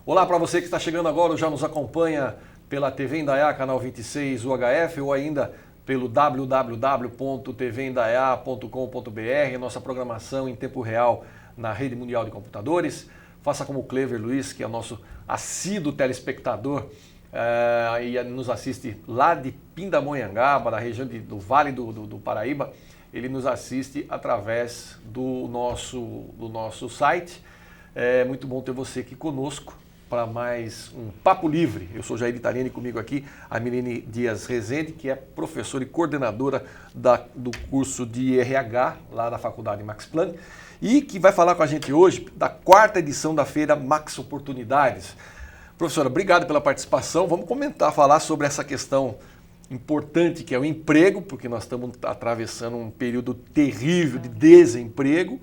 Olá para você que está chegando agora ou já nos acompanha pela TV Indaiá, canal 26 UHF, ou ainda pelo www.tvindaiá.com.br, nossa programação em tempo real na rede mundial de computadores. Faça como o Clever Luiz, que é o nosso assíduo telespectador e nos assiste lá de Pindamonhangaba, da região do Vale do Paraíba. Ele nos assiste através do nosso site. É muito bom ter você aqui conosco para mais um Papo Livre. Eu sou Jair Italiani e comigo aqui a Milene Dias Rezende, que é professora e coordenadora do curso de RH lá da Faculdade Max Planck e que vai falar com a gente hoje da 4ª edição da feira Max Oportunidades. Professora, obrigado pela participação. Vamos falar sobre essa questão importante que é o emprego, porque nós estamos atravessando um período terrível de desemprego.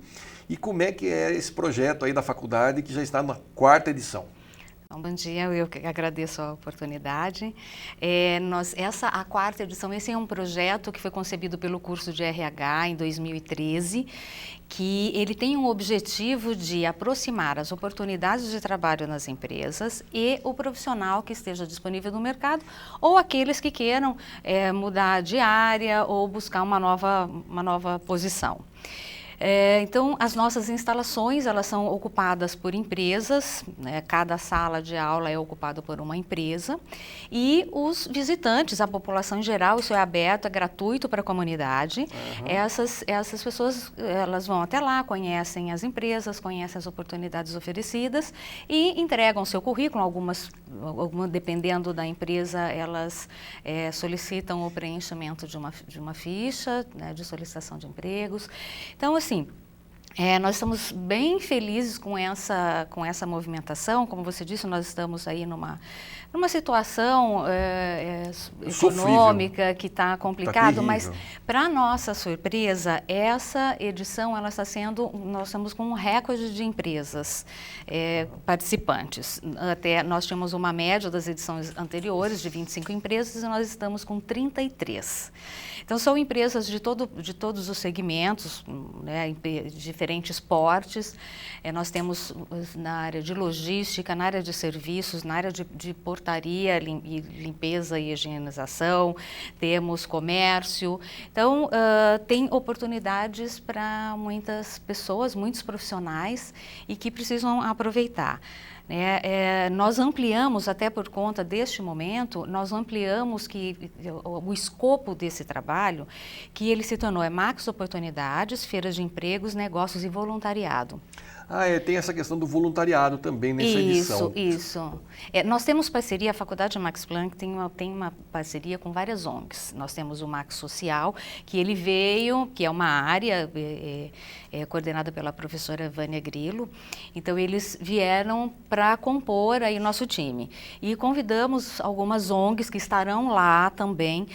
E como é que é esse projeto aí da faculdade que já está na 4ª edição? Bom dia, eu que agradeço a oportunidade. A 4ª edição, esse é um projeto que foi concebido pelo curso de RH em 2013, que ele tem um objetivo de aproximar as oportunidades de trabalho nas empresas e o profissional que esteja disponível no mercado ou aqueles que queiram mudar de área ou buscar uma nova posição. Então, as nossas instalações, elas são ocupadas por empresas, né? Cada sala de aula é ocupada por uma empresa e os visitantes, a população em geral, isso é aberto, é gratuito para a comunidade. Uhum. Essas pessoas, elas vão até lá, conhecem as empresas, conhecem as oportunidades oferecidas e entregam seu currículo. Algumas dependendo da empresa, elas solicitam o preenchimento de uma ficha, né, de solicitação de empregos. Então, assim, nós estamos bem felizes com essa movimentação. Como você disse, nós estamos aí numa situação econômica que está complicada, mas para nossa surpresa, essa edição nós estamos com um recorde de empresas participantes. Até nós tínhamos uma média das edições anteriores de 25 empresas e nós estamos com 33. Então são empresas de todos os segmentos, né, diferentes portes. Nós temos na área de logística, na área de serviços, na área de portaria, limpeza e higienização, temos comércio. Então, tem oportunidades para muitas pessoas, muitos profissionais e que precisam aproveitar. Nós ampliamos, até por conta deste momento, nós ampliamos o escopo desse trabalho, que ele se tornou Max Oportunidades, feiras de empregos, negócios e voluntariado. Tem essa questão do voluntariado também nessa edição. Isso. Nós temos parceria, a Faculdade Max Planck tem uma parceria com várias ONGs. Nós temos o Max Social, que ele veio, que é uma área coordenada pela professora Vânia Grillo. Então, eles vieram para compor aí o nosso time. E convidamos algumas ONGs que estarão lá também,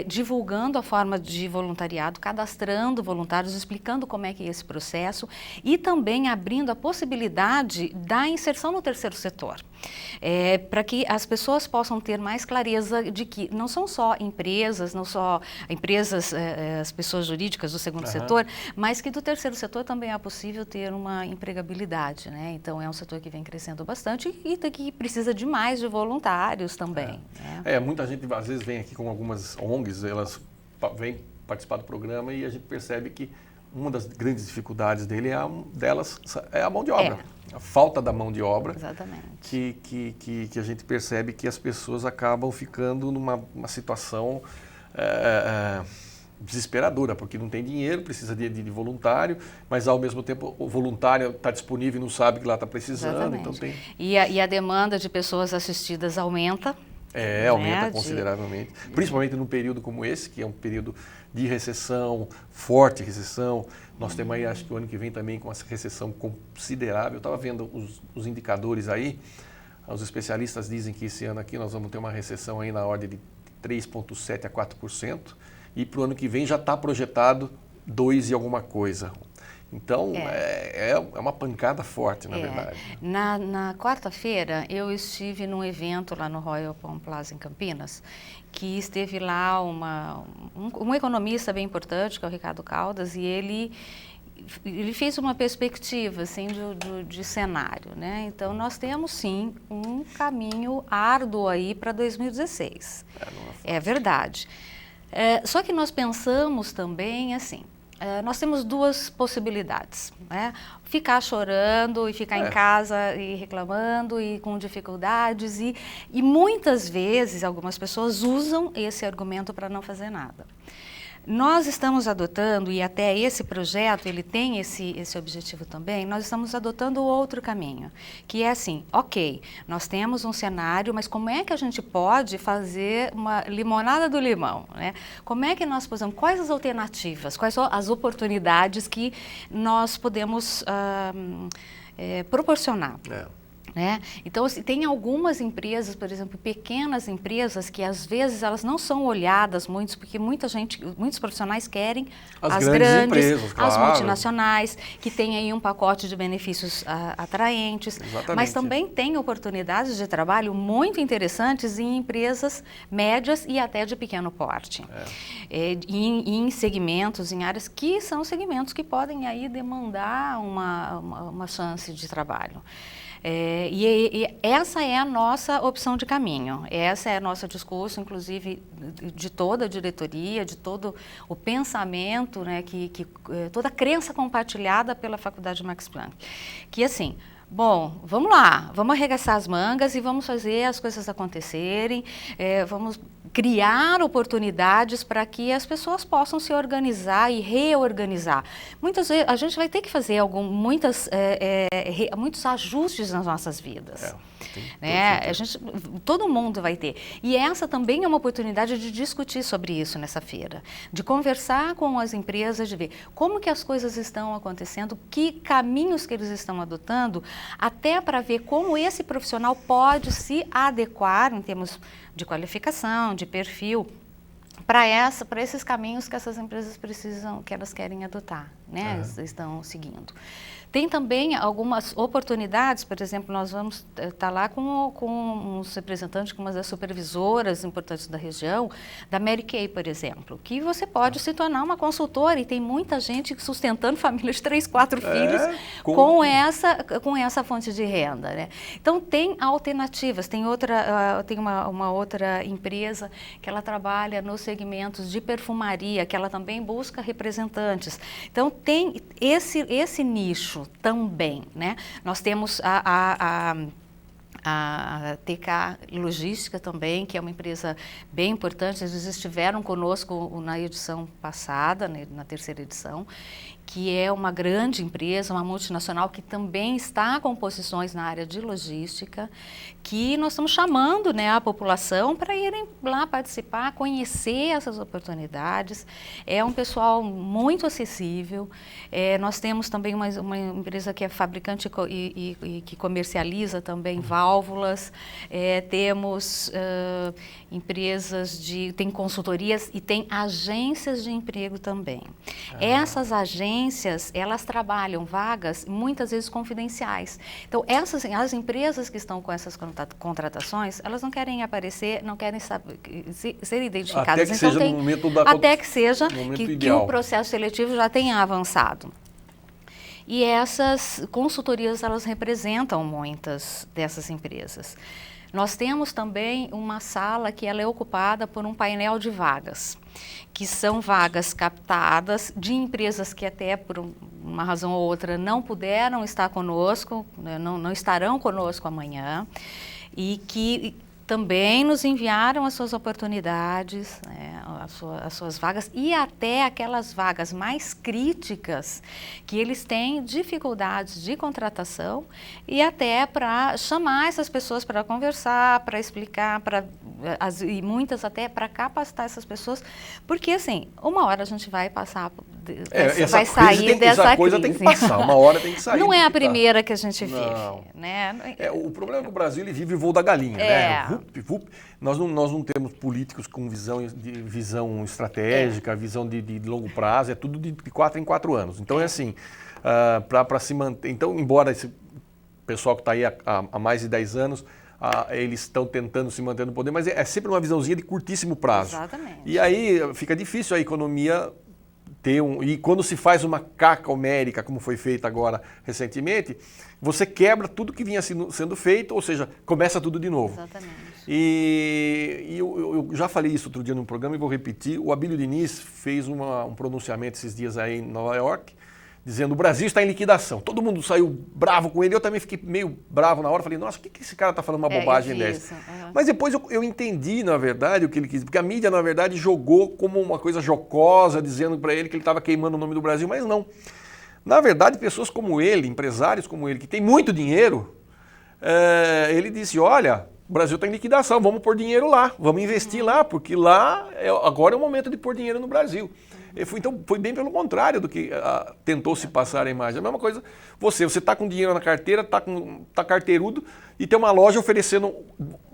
divulgando a forma de voluntariado, cadastrando voluntários, explicando como é que é esse processo e também abrindo a possibilidade da inserção no terceiro setor, para que as pessoas possam ter mais clareza de que não são só empresas, as pessoas jurídicas do segundo setor, mas que do terceiro setor também é possível ter uma empregabilidade, né? Então é um setor que vem crescendo bastante e que precisa de mais de voluntários também. Muita gente às vezes vem aqui com algumas ONGs, elas vêm participar do programa e a gente percebe que uma das grandes dificuldades delas é a mão de obra, a falta da mão de obra. Exatamente. Que a gente percebe que as pessoas acabam ficando numa situação desesperadora, porque não tem dinheiro, precisa de voluntário, mas ao mesmo tempo o voluntário está disponível e não sabe que lá está precisando. Exatamente. Então E a demanda de pessoas assistidas aumenta. Aumenta consideravelmente, principalmente num período como esse, que é um período de recessão, forte recessão. Nós temos aí, acho que o ano que vem também com essa recessão considerável. Eu estava vendo os indicadores aí, os especialistas dizem que esse ano aqui nós vamos ter uma recessão aí na ordem de 3,7% a 4%, e para o ano que vem já está projetado 2 e alguma coisa. Então, é uma pancada forte, na verdade. Na quarta-feira, eu estive num evento lá no Royal Palm Plaza, em Campinas, que esteve lá um economista bem importante, que é o Ricardo Caldas, e ele ele fez uma perspectiva assim, de cenário, né? Então, nós temos, sim, um caminho árduo aí para 2016. É verdade. Só que nós pensamos também assim, nós temos duas possibilidades, né? Ficar chorando e ficar em casa e reclamando e com dificuldades e muitas vezes algumas pessoas usam esse argumento para não fazer nada. Nós estamos adotando, e até esse projeto ele tem esse objetivo também, nós estamos adotando outro caminho, que é assim, ok, nós temos um cenário, mas como é que a gente pode fazer uma limonada do limão, né? Como é que nós podemos, quais as alternativas, quais são as oportunidades que nós podemos proporcionar? Né? Então, tem algumas empresas, por exemplo, pequenas empresas, que às vezes elas não são olhadas muito, porque muitos profissionais querem as grandes empresas, claro, as multinacionais, que têm aí um pacote de benefícios atraentes. Exatamente. Mas também tem oportunidades de trabalho muito interessantes em empresas médias e até de pequeno porte. Em segmentos, em áreas que são segmentos que podem aí demandar uma chance de trabalho. E essa é a nossa opção de caminho, essa é o nosso discurso, inclusive, de toda a diretoria, de todo o pensamento, né, toda a crença compartilhada pela Faculdade Max Planck, que assim, bom, vamos lá, vamos arregaçar as mangas e vamos fazer as coisas acontecerem, vamos criar oportunidades para que as pessoas possam se organizar e reorganizar. Muitas vezes a gente vai ter que fazer muitos ajustes nas nossas vidas. Né? Todo mundo vai ter. E essa também é uma oportunidade de discutir sobre isso nessa feira, de conversar com as empresas, de ver como que as coisas estão acontecendo, que caminhos que eles estão adotando, até para ver como esse profissional pode se adequar em termos de qualificação, de perfil, para esses caminhos que essas empresas precisam, que elas querem adotar, né? Estão seguindo. Tem também algumas oportunidades, por exemplo, nós vamos estar lá com uns representantes, com uma das supervisoras importantes da região, da Mary Kay, por exemplo, que você pode se tornar uma consultora, e tem muita gente sustentando famílias de 3, 4 filhos com essa fonte de renda, né? Então, tem alternativas, tem uma outra empresa que ela trabalha nos segmentos de perfumaria, que ela também busca representantes. Então, tem esse nicho também, né? Nós temos a TK Logística também, que é uma empresa bem importante, eles estiveram conosco na edição passada, né, na 3ª edição, que é uma grande empresa, uma multinacional que também está com posições na área de logística, que nós estamos chamando, né, a população para irem lá participar, conhecer essas oportunidades. É um pessoal muito acessível. Nós temos também uma empresa que é fabricante e que comercializa também válvulas. Temos empresas tem consultorias e tem agências de emprego também. Essas agências, elas trabalham vagas muitas vezes confidenciais. Então, as empresas que estão com essas contratações, elas não querem aparecer, não querem ser identificadas. Até que seja no momento da até que seja que o processo seletivo já tenha avançado. E essas consultorias, elas representam muitas dessas empresas. Nós temos também uma sala que ela é ocupada por um painel de vagas, que são vagas captadas de empresas que até por uma razão ou outra não puderam estar conosco, né, não estarão conosco amanhã, e que também nos enviaram as suas oportunidades, né, as suas vagas, e até aquelas vagas mais críticas que eles têm dificuldades de contratação, e até para chamar essas pessoas para conversar, para explicar, e muitas até para capacitar essas pessoas, porque assim, uma hora a gente vai passar, vai sair dessa crise. Essa coisa tem que passar, uma hora tem que sair. Não é a primeira que a gente vive. Né? O problema é que o Brasil ele vive o voo da galinha, né? Nós não temos políticos com visão estratégica, visão de longo prazo, é tudo de 4 em 4 anos. Então é assim, para se manter. Então, embora esse pessoal que está aí há mais de 10 anos, eles estão tentando se manter no poder, mas é sempre uma visãozinha de curtíssimo prazo. Exatamente. E aí fica difícil a economia E quando se faz uma carga homérica, como foi feita agora recentemente, você quebra tudo que vinha sendo feito, ou seja, começa tudo de novo. Exatamente. E eu já falei isso outro dia no programa e vou repetir. O Abílio Diniz fez um pronunciamento esses dias aí em Nova York, dizendo: o Brasil está em liquidação. Todo mundo saiu bravo com ele, eu também fiquei meio bravo na hora, falei: nossa, por que esse cara está falando uma bobagem dessa? Mas depois eu entendi, na verdade, o que ele quis, porque a mídia, na verdade, jogou como uma coisa jocosa, dizendo para ele que ele estava queimando o nome do Brasil, mas não. Na verdade, pessoas como ele, empresários como ele, que tem muito dinheiro, ele disse: olha, o Brasil está em liquidação, vamos pôr dinheiro lá, vamos investir lá, porque lá agora é o momento de pôr dinheiro no Brasil. Então foi bem pelo contrário do que tentou se passar a imagem. A mesma coisa, você está com dinheiro na carteira, tá carteirudo e tem uma loja oferecendo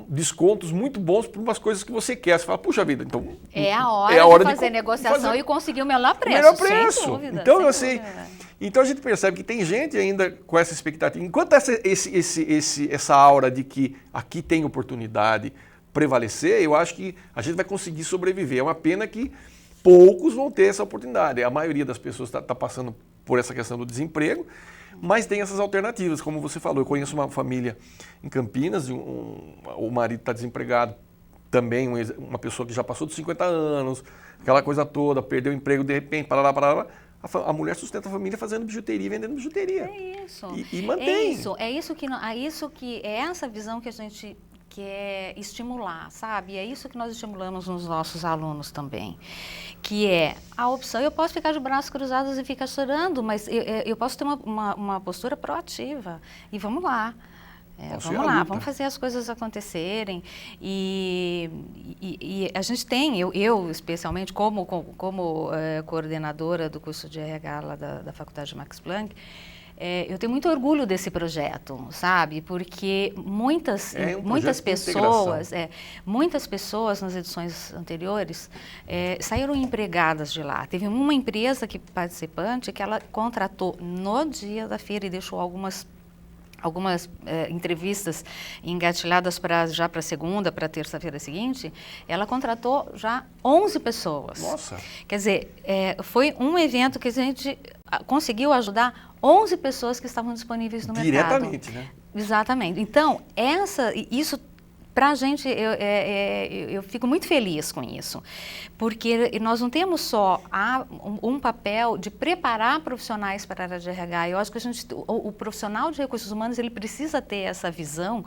descontos muito bons por umas coisas que você quer. Você fala: puxa vida, então é a hora de fazer negociação e conseguir o melhor preço. Melhor preço. Sem dúvida, então, assim, então a gente percebe que tem gente ainda com essa expectativa. Enquanto essa aura de que aqui tem oportunidade prevalecer, eu acho que a gente vai conseguir sobreviver. É uma pena que poucos vão ter essa oportunidade. A maioria das pessoas está passando por essa questão do desemprego, mas tem essas alternativas, como você falou. Eu conheço uma família em Campinas, o marido está desempregado também, uma pessoa que já passou dos 50 anos, aquela coisa toda, perdeu o emprego de repente, parará. A mulher sustenta a família fazendo bijuteria e vendendo bijuteria. É isso. E mantém. É essa visão que a gente quer estimular, sabe? É isso que nós estimulamos nos nossos alunos também, que é a opção. Eu posso ficar de braços cruzados e ficar chorando, mas eu posso ter uma postura proativa e vamos lá. Vamos lá, vamos fazer as coisas acontecerem. E a gente tem, eu especialmente, como coordenadora do curso de RH lá da Faculdade Max Planck, eu tenho muito orgulho desse projeto, sabe? Porque muitas pessoas nas edições anteriores saíram empregadas de lá. Teve uma empresa participante que ela contratou no dia da feira e deixou algumas entrevistas engatilhadas já para segunda, para terça-feira seguinte. Ela contratou já 11 pessoas. Nossa! Quer dizer, foi um evento que a gente conseguiu ajudar 11 pessoas que estavam disponíveis no mercado. Diretamente, né? Exatamente. Então, isso para a gente, eu fico muito feliz com isso, porque nós não temos só um papel de preparar profissionais para a área de RH. Eu acho que o profissional de recursos humanos ele precisa ter essa visão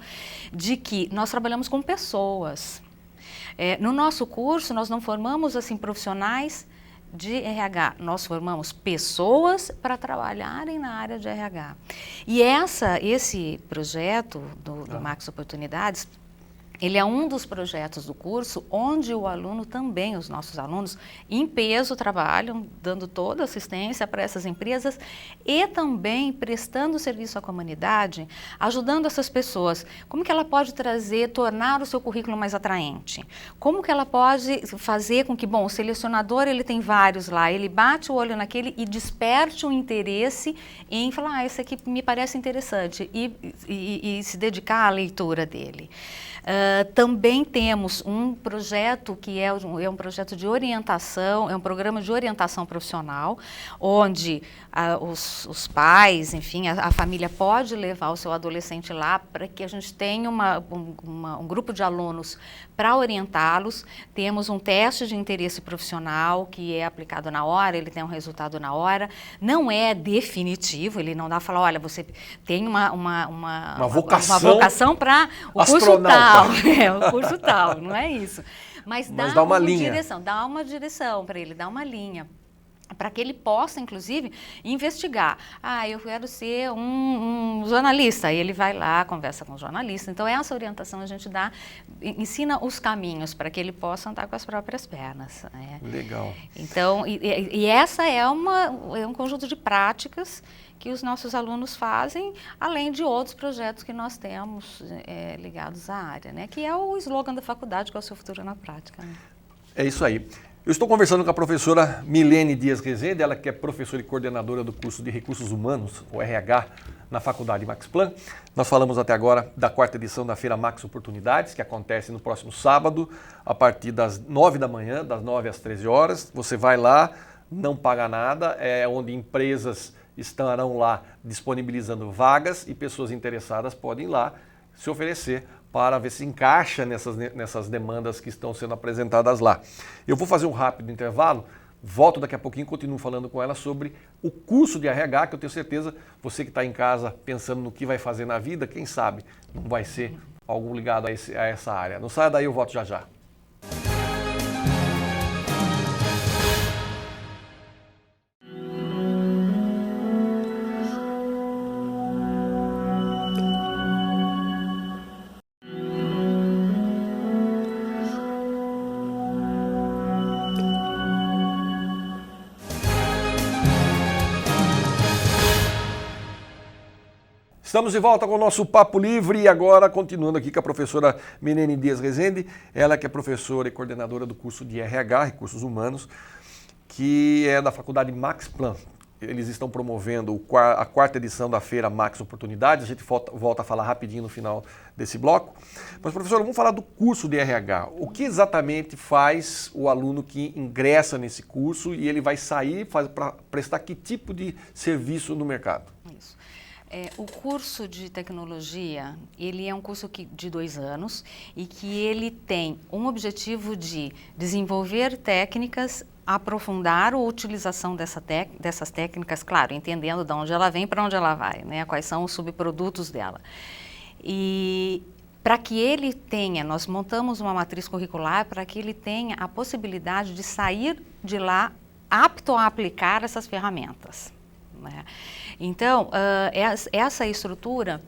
de que nós trabalhamos com pessoas. No nosso curso, nós não formamos assim profissionais de RH, nós formamos pessoas para trabalharem na área de RH. E esse projeto do Max Oportunidades, ele é um dos projetos do curso onde o aluno também, os nossos alunos, em peso trabalham, dando toda a assistência para essas empresas e também prestando serviço à comunidade, ajudando essas pessoas. Como que ela pode tornar o seu currículo mais atraente? Como que ela pode fazer com que, o selecionador, ele tem vários lá, ele bate o olho naquele e desperte o interesse em falar: esse aqui me parece interessante e se dedicar à leitura dele. Também temos um projeto que é um projeto de orientação, é um programa de orientação profissional, onde os pais, enfim, a família pode levar o seu adolescente lá para que a gente tenha um grupo de alunos para orientá-los. Temos um teste de interesse profissional que é aplicado na hora, ele tem um resultado na hora, não é definitivo, ele não dá para falar: olha, você tem uma vocação para o curso tal. O curso tal, não é isso. Mas dá uma direção, dá uma direção para ele, dá uma linha, para que ele possa, inclusive, investigar. Eu quero ser um jornalista. E ele vai lá, conversa com o jornalista. Então, essa orientação a gente ensina os caminhos para que ele possa andar com as próprias pernas. Né? Legal. Então, essa é um conjunto de práticas que os nossos alunos fazem, além de outros projetos que nós temos ligados à área, né? Que é o slogan da faculdade, que é o seu futuro na prática. Né? É isso aí. Eu estou conversando com a professora Milene Dias Rezende, ela que é professora e coordenadora do curso de Recursos Humanos, o RH, na Faculdade Max Planck. Nós falamos até agora da 4ª edição da Feira Max Oportunidades, que acontece no próximo sábado, a partir das 9 da manhã, das 9 às 13 horas. Você vai lá, não paga nada, é onde empresas estarão lá disponibilizando vagas e pessoas interessadas podem ir lá se oferecer para ver se encaixa nessas demandas que estão sendo apresentadas lá. Eu vou fazer um rápido intervalo, volto daqui a pouquinho e continuo falando com ela sobre o curso de RH, que eu tenho certeza, você que está em casa pensando no que vai fazer na vida, quem sabe não vai ser algo ligado a essa área. Não saia daí, eu volto já já. Estamos de volta com o nosso Papo Livre e agora continuando aqui com a professora Milene Dias Rezende, ela que é professora e coordenadora do curso de RH, Recursos Humanos, que é da Faculdade Max Planck. Eles estão promovendo a quarta edição da Feira Max Oportunidades, a gente volta a falar rapidinho no final desse bloco. Mas, professora, vamos falar do curso de RH. O que exatamente faz o aluno que ingressa nesse curso e ele vai sair para prestar que tipo de serviço no mercado? Isso. O curso de tecnologia, ele é um curso de 2 anos e que ele tem um objetivo de desenvolver técnicas, aprofundar a utilização dessas técnicas, claro, entendendo de onde ela vem para onde ela vai, né? Quais são os subprodutos dela. E para que ele tenha, nós montamos uma matriz curricular para que ele tenha a possibilidade de sair de lá apto a aplicar essas ferramentas, né? Então, essa estrutura,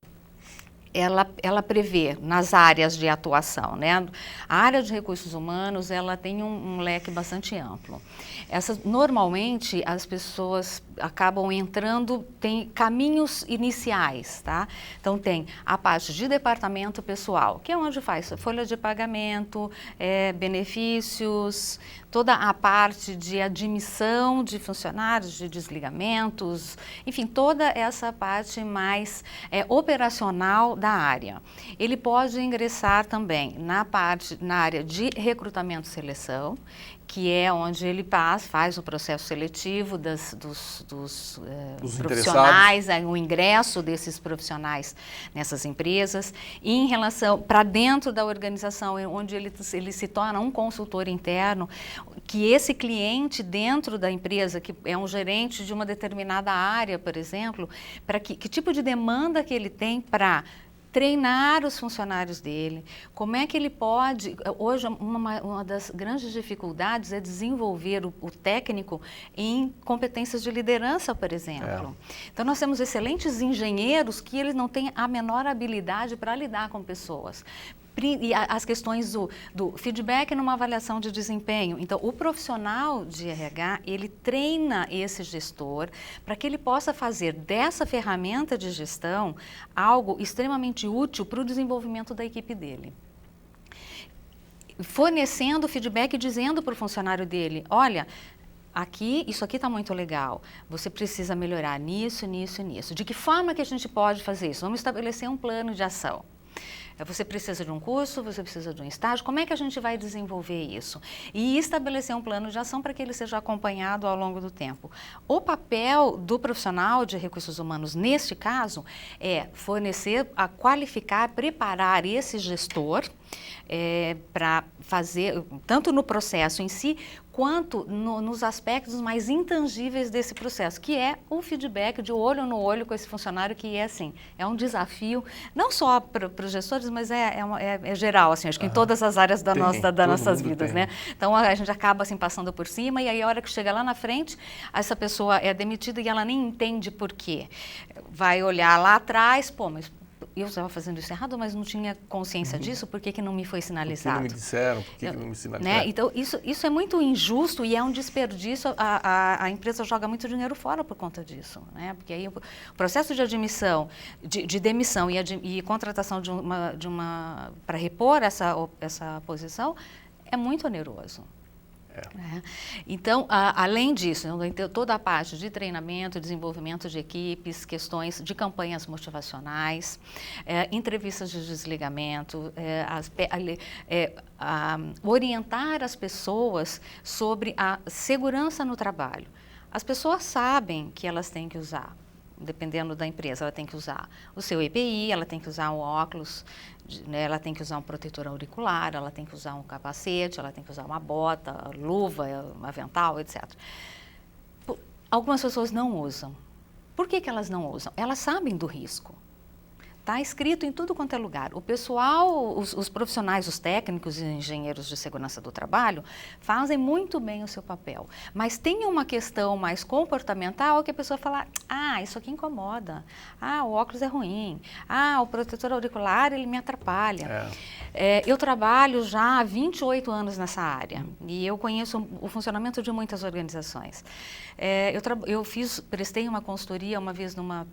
ela prevê nas áreas de atuação, né? A área de recursos humanos, ela tem um leque bastante amplo. Normalmente, as pessoas acabam entrando, tem caminhos iniciais, tá? Então, tem a parte de departamento pessoal, que é onde faz folha de pagamento, benefícios, toda a parte de admissão de funcionários, de desligamentos, enfim, toda essa parte mais operacional da área. Ele pode ingressar também na área de recrutamento e seleção, que é onde ele faz o processo seletivo dos profissionais, o ingresso desses profissionais nessas empresas, e em relação para dentro da organização, onde ele se torna um consultor interno, que esse cliente dentro da empresa, que é um gerente de uma determinada área, por exemplo, para que tipo de demanda que ele tem para treinar os funcionários dele, como é que ele pode... Hoje, uma das grandes dificuldades é desenvolver o técnico em competências de liderança, por exemplo. Então, nós temos excelentes engenheiros que eles não têm a menor habilidade para lidar com pessoas. E as questões do feedback numa avaliação de desempenho. Então, o profissional de RH, ele treina esse gestor para que ele possa fazer dessa ferramenta de gestão algo extremamente útil para o desenvolvimento da equipe dele. Fornecendo feedback, dizendo para o funcionário dele, olha, isso aqui está muito legal, você precisa melhorar nisso, nisso e nisso. De que forma que a gente pode fazer isso? Vamos estabelecer um plano de ação. Você precisa de um curso, você precisa de um estágio, como é que a gente vai desenvolver isso? E estabelecer um plano de ação para que ele seja acompanhado ao longo do tempo. O papel do profissional de recursos humanos, neste caso, é fornecer, qualificar, preparar esse gestor para fazer, tanto no processo em si, quanto nos aspectos mais intangíveis desse processo, que é o feedback de olho no olho com esse funcionário, que é assim, é um desafio, não só para os gestores, mas é geral, assim, acho que em todas as áreas das nossas vidas, né? Então, a gente acaba assim, passando por cima, e aí a hora que chega lá na frente, essa pessoa é demitida e ela nem entende por quê. Vai olhar lá atrás, pô, mas eu estava fazendo isso errado, mas não tinha consciência disso, por que não me foi sinalizado? Por que não me disseram, por que não me sinalizaram? Né? Então, isso é muito injusto e é um desperdício, a empresa joga muito dinheiro fora por conta disso, né? Porque aí o processo de admissão, de demissão e contratação para repor essa posição é muito oneroso. Então, além disso, toda a parte de treinamento, desenvolvimento de equipes, questões de campanhas motivacionais, entrevistas de desligamento, orientar as pessoas sobre a segurança no trabalho. As pessoas sabem que elas têm que usar, dependendo da empresa, ela tem que usar o seu EPI, ela tem que usar um óculos, né, ela tem que usar um protetor auricular, ela tem que usar um capacete, ela tem que usar uma bota, luva, um avental, etc. Algumas pessoas não usam. Por que elas não usam? Elas sabem do risco. Está escrito em tudo quanto é lugar. O pessoal, os profissionais, os técnicos e engenheiros de segurança do trabalho fazem muito bem o seu papel. Mas tem uma questão mais comportamental que a pessoa fala, isso aqui incomoda. O óculos é ruim. O protetor auricular, ele me atrapalha. Eu trabalho já há 28 anos nessa área e eu conheço o funcionamento de muitas organizações. Prestei uma consultoria uma vez numa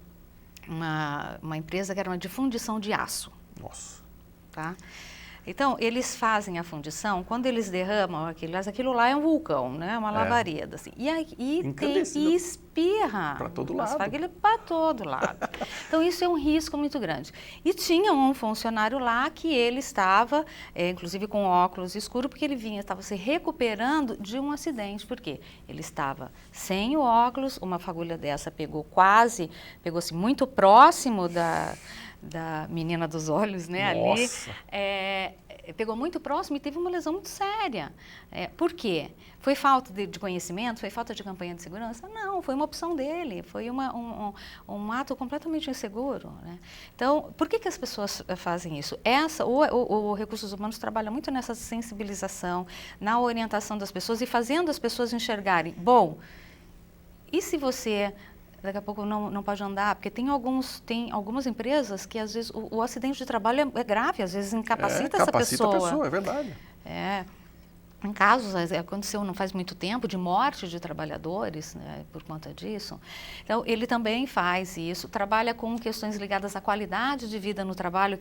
uma empresa que era uma de fundição de aço. Nossa. Tá? Então, eles fazem a fundição, quando eles derramam aquilo lá é um vulcão, né? Uma labareda. Assim. E espirra. Para todo lado. Para todo lado. Então, isso é um risco muito grande. E tinha um funcionário lá que ele estava, inclusive com óculos escuros, porque ele estava se recuperando de um acidente. Por quê? Ele estava sem o óculos, uma fagulha dessa pegou-se muito próximo da menina dos olhos, né? Nossa. Ali, pegou muito próximo e teve uma lesão muito séria. Por quê? Foi falta de conhecimento? Foi falta de campanha de segurança? Não, foi uma opção dele, foi um ato completamente inseguro, né? Então, por que as pessoas fazem isso? O Recursos Humanos trabalha muito nessa sensibilização, na orientação das pessoas e fazendo as pessoas enxergarem, e se você daqui a pouco não pode andar, porque tem algumas empresas que às vezes o acidente de trabalho é grave, às vezes incapacita essa pessoa. Capacita a pessoa, é verdade. Em casos, aconteceu não faz muito tempo, de morte de trabalhadores, né, por conta disso. Então, ele também faz isso, trabalha com questões ligadas à qualidade de vida no trabalho,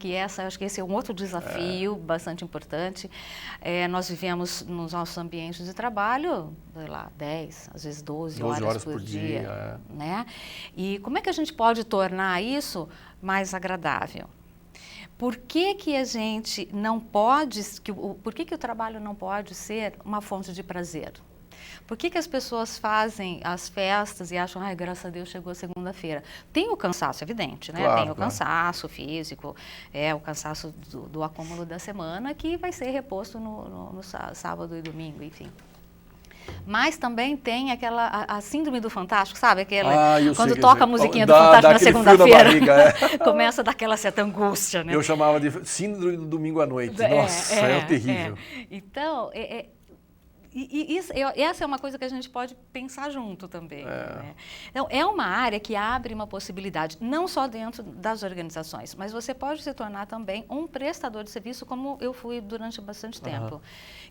acho que esse é um outro desafio bastante importante. Nós vivemos nos nossos ambientes de trabalho, sei lá, 10, às vezes 12 horas por dia. Né? E como é que a gente pode tornar isso mais agradável? Por que a gente não pode, por que o trabalho não pode ser uma fonte de prazer? Por que as pessoas fazem as festas e acham, graças a Deus chegou a segunda-feira? Tem o cansaço, evidente, né? Claro, tem o cansaço físico, o cansaço do acúmulo da semana que vai ser reposto no sábado e domingo, enfim. Mas também tem a síndrome do Fantástico, sabe? Quando toca a musiquinha do Fantástico na segunda-feira, começa a dar aquela certa angústia, né? Eu chamava de síndrome do domingo à noite. Nossa, é terrível. Então, essa é uma coisa que a gente pode pensar junto também. Né? Então, é uma área que abre uma possibilidade, não só dentro das organizações, mas você pode se tornar também um prestador de serviço, como eu fui durante bastante tempo.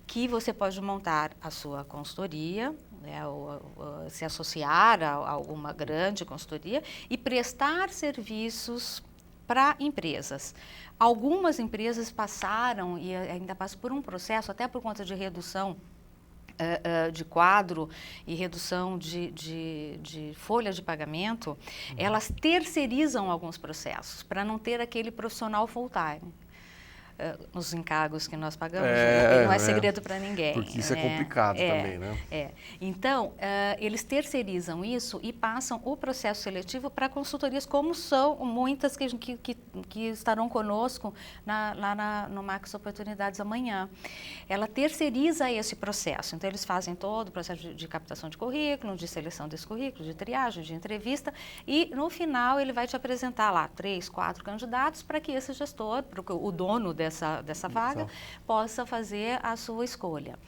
Que você pode montar a sua consultoria, né, ou se associar a alguma grande consultoria e prestar serviços para empresas. Algumas empresas passaram e ainda passam por um processo, até por conta de redução de quadro e redução de folha de pagamento, elas terceirizam alguns processos para não ter aquele profissional full-time. Nos encargos que nós pagamos, não é segredo para ninguém. Porque isso é complicado também, né? Então, eles terceirizam isso e passam o processo seletivo para consultorias, como são muitas que estarão conosco no Max Oportunidades amanhã. Ela terceiriza esse processo. Então, eles fazem todo o processo de captação de currículo, de seleção desse currículo, de triagem, de entrevista, e no final ele vai te apresentar lá 3, 4 candidatos para que esse gestor, o dono dessa vaga, possa fazer a sua escolha.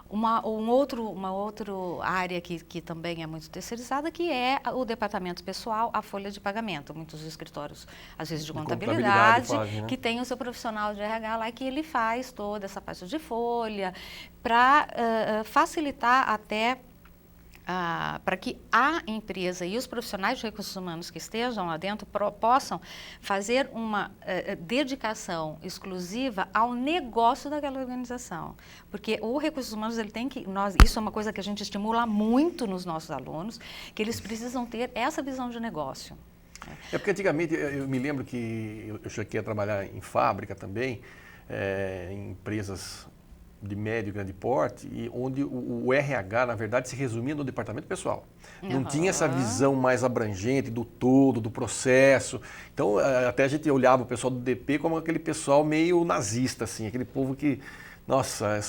Uma outra área que também é muito terceirizada, que é o departamento pessoal, a folha de pagamento. Muitos escritórios, às vezes de contabilidade fazem, né? Que tem o seu profissional de RH lá, que ele faz toda essa parte de folha, para facilitar até para que a empresa e os profissionais de recursos humanos que estejam lá dentro possam fazer uma dedicação exclusiva ao negócio daquela organização. Porque o recursos humanos, ele tem que, isso é uma coisa que a gente estimula muito nos nossos alunos, que eles precisam ter essa visão de negócio. É porque antigamente, eu me lembro que eu cheguei a trabalhar em fábrica também, em empresas de médio e grande porte, e onde o RH, na verdade, se resumia no departamento pessoal. Não tinha essa visão mais abrangente do todo, do processo. Então, até a gente olhava o pessoal do DP como aquele pessoal meio nazista, assim, aquele povo que, nossa,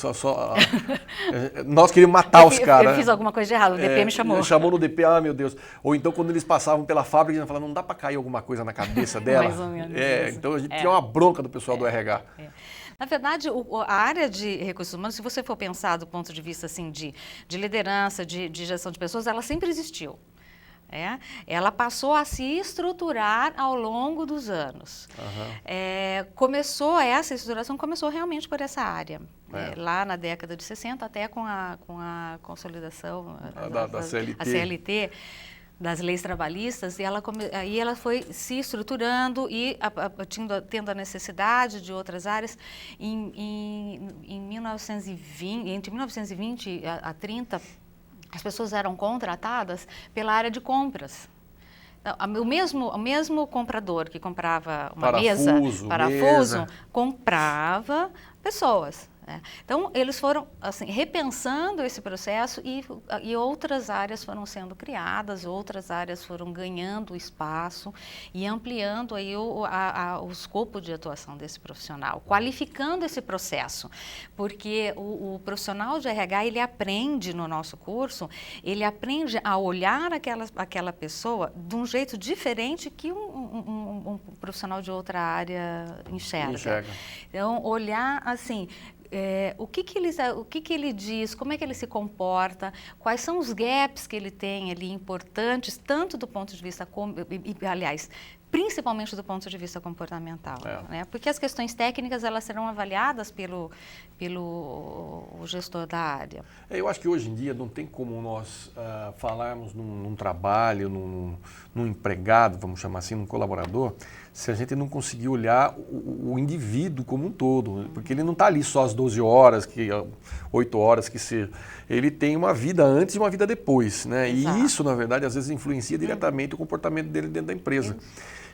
nós queríamos matar os caras. Eu fiz alguma coisa de errado, o DP me chamou. Chamou no DP, meu Deus. Ou então, quando eles passavam pela fábrica, eles falavam, não dá para cair alguma coisa na cabeça dela? Mais ou menos isso. Então a gente tinha uma bronca do pessoal do RH. Na verdade, a área de recursos humanos, se você for pensar do ponto de vista assim, de liderança, de gestão de pessoas, ela sempre existiu. Ela passou a se estruturar ao longo dos anos. Essa estruturação começou realmente por essa área. Lá na década de 60, até com a consolidação da CLT. A CLT, das leis trabalhistas, e aí ela foi se estruturando e tendo a necessidade de outras áreas. Em 1920, entre 1920 a 30, as pessoas eram contratadas pela área de compras. O mesmo comprador que comprava uma parafuso, comprava pessoas. Então, eles foram assim, repensando esse processo e outras áreas foram sendo criadas, outras áreas foram ganhando espaço e ampliando aí o escopo de atuação desse profissional, qualificando esse processo, porque o profissional de RH, ele aprende no nosso curso, ele aprende a olhar aquela pessoa de um jeito diferente que um profissional de outra área enxerga. Então, olhar assim... o que ele diz, como é que ele se comporta, quais são os gaps que ele tem ali importantes, tanto do ponto de vista, aliás, principalmente do ponto de vista comportamental. Porque as questões técnicas, elas serão avaliadas pelo gestor da área. Eu acho que hoje em dia não tem como nós falarmos num trabalho, num empregado, vamos chamar assim, num colaborador, se a gente não conseguir olhar o indivíduo como um todo, porque ele não está ali só às 12 horas, 8 horas que seja. Ele tem uma vida antes e uma vida depois, né? E isso, na verdade, às vezes influencia diretamente o comportamento dele dentro da empresa.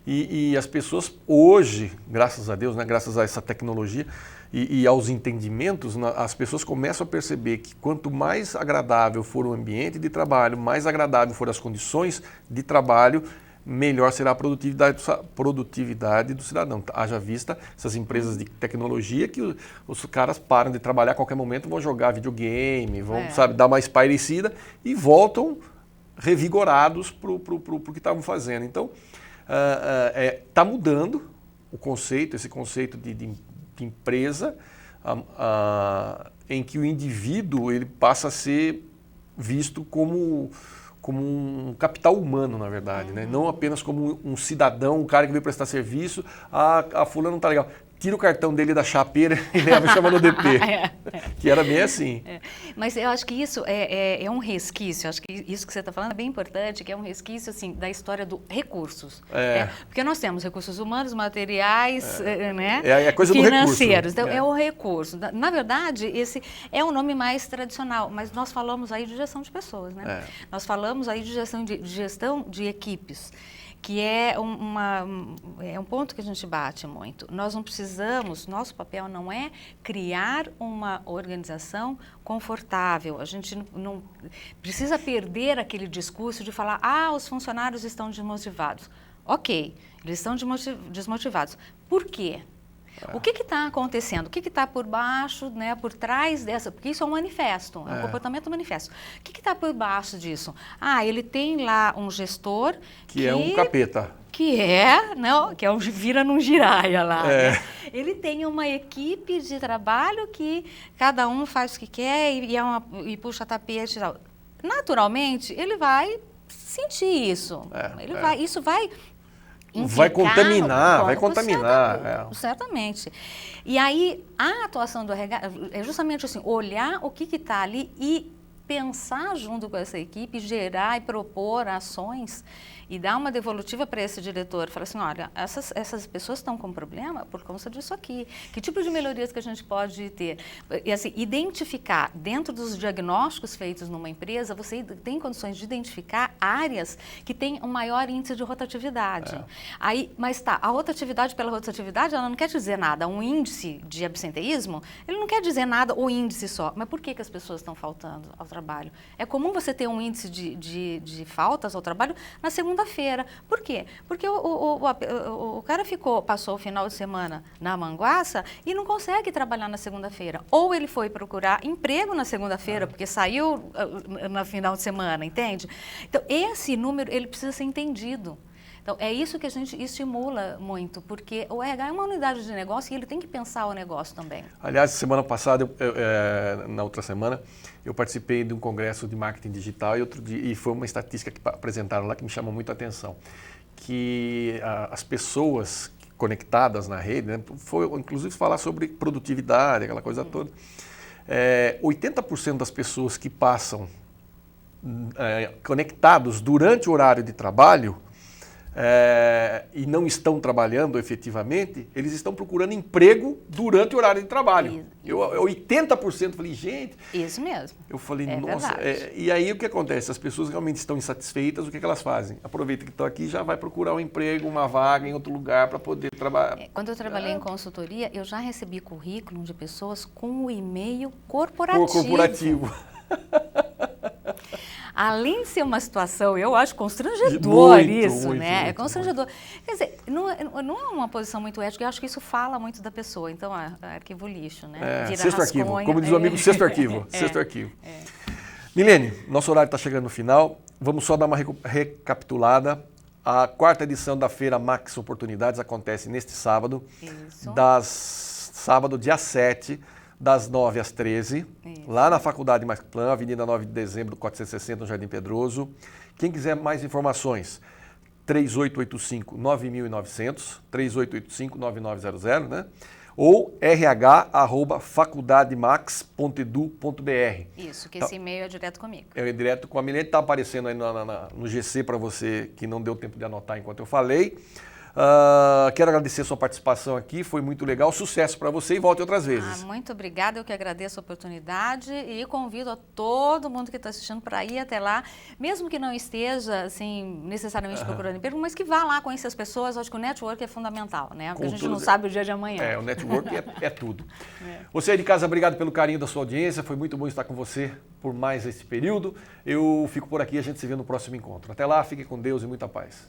E as pessoas hoje, graças a Deus, né, graças a essa tecnologia e aos entendimentos, as pessoas começam a perceber que quanto mais agradável for o ambiente de trabalho, mais agradável for as condições de trabalho, melhor será a produtividade do cidadão. Haja vista essas empresas de tecnologia que os caras param de trabalhar a qualquer momento, vão jogar videogame, vão dar uma espairecida e voltam revigorados para o que estavam fazendo. Então, está mudando esse conceito de empresa, em que o indivíduo ele passa a ser visto como um capital humano, na verdade, né? Não apenas como um cidadão, um cara que veio prestar serviço, a fulano não está legal. Tira o cartão dele da chapeira e leva e chama no DP. Que era bem assim. Mas eu acho que isso é um resquício, acho que isso que você está falando é bem importante, que é um resquício assim, da história do recursos. Porque nós temos recursos humanos, materiais, né? É a coisa financeiros. Do recurso. Então, é o recurso. Na verdade, esse é o nome mais tradicional, mas nós falamos aí de gestão de pessoas, né? Nós falamos aí de gestão de equipes, que é um ponto que a gente bate muito. Nós não precisamos, nosso papel não é criar uma organização confortável. A gente não precisa perder aquele discurso de falar, os funcionários estão desmotivados. Ok, eles estão desmotivados. Por quê? O que está acontecendo? O que está por baixo, né, por trás dessa? Porque isso é um manifesto, é um comportamento manifesto. O que está por baixo disso? Ele tem lá um gestor que é um capeta. Que vira num giraia lá. Né? Ele tem uma equipe de trabalho que cada um faz o que quer e puxa tapete e tal. Naturalmente, ele vai sentir isso. Isso vai... Vai contaminar. Certamente. E aí, a atuação do RH é justamente assim, olhar o que está ali e pensar junto com essa equipe, gerar e propor ações e dar uma devolutiva para esse diretor. Falar assim, olha, essas pessoas estão com problema por conta disso aqui. Que tipo de melhorias que a gente pode ter? E assim, identificar, dentro dos diagnósticos feitos numa empresa, você tem condições de identificar áreas que têm um maior índice de rotatividade. Aí, mas tá, a rotatividade pela rotatividade, ela não quer dizer nada. Um índice de absenteísmo, ele não quer dizer nada, o índice só. Mas por que as pessoas estão faltando ao trabalho? É comum você ter um índice de faltas ao trabalho na segunda-feira. Por quê? Porque o cara passou o final de semana na manguaça e não consegue trabalhar na segunda-feira. Ou ele foi procurar emprego na segunda-feira, porque saiu no final de semana, entende? Então, esse número, ele precisa ser entendido. Então, é isso que a gente estimula muito, porque o RH é uma unidade de negócio e ele tem que pensar o negócio também. Aliás, semana passada, na outra semana, eu participei de um congresso de marketing digital e foi uma estatística que apresentaram lá que me chamou muito a atenção, que as pessoas conectadas na rede, né, foi inclusive falar sobre produtividade, aquela coisa toda, 80% das pessoas que passam conectados durante o horário de trabalho e não estão trabalhando efetivamente, eles estão procurando emprego durante o horário de trabalho. Eu 80% falei, gente... Isso mesmo. Eu falei, nossa... e aí o que acontece? As pessoas realmente estão insatisfeitas, o que elas fazem? Aproveita que estão aqui e já vai procurar um emprego, uma vaga em outro lugar para poder trabalhar. Quando eu trabalhei em consultoria, eu já recebi currículo de pessoas com o e-mail corporativo. Além de ser uma situação, eu acho constrangedor muito, né? É constrangedor. Muito. Quer dizer, não é uma posição muito ética, eu acho que isso fala muito da pessoa. Então, arquivo lixo, né? Sexto arquivo, como diz o amigo, sexto arquivo. Sexto arquivo. Milene, nosso horário está chegando no final. Vamos só dar uma recapitulada. A 4ª edição da Feira Max Oportunidades acontece neste sábado. Isso. Sábado, dia 7, das 9 às 13, lá na Faculdade Max Plan, Avenida 9 de Dezembro, 460, no Jardim Pedroso. Quem quiser mais informações, 3885-9900, 3885-9900, né? Ou rh@faculdademax.edu.br. Isso, que esse e-mail é direto comigo. É direto com a Milene, está aparecendo aí no GC para você que não deu tempo de anotar enquanto eu falei. Quero agradecer a sua participação aqui, foi muito legal, sucesso para você e volte outras vezes. Muito obrigada, eu que agradeço a oportunidade e convido a todo mundo que está assistindo para ir até lá, mesmo que não esteja assim, necessariamente procurando emprego, mas que vá lá conhecer as pessoas. Acho que o network é fundamental, né? Porque a gente não sabe o dia de amanhã. O network é tudo. Você aí de casa, obrigado pelo carinho da sua audiência, foi muito bom estar com você por mais esse período. Eu fico por aqui, a gente se vê no próximo encontro. Até lá, fique com Deus e muita paz.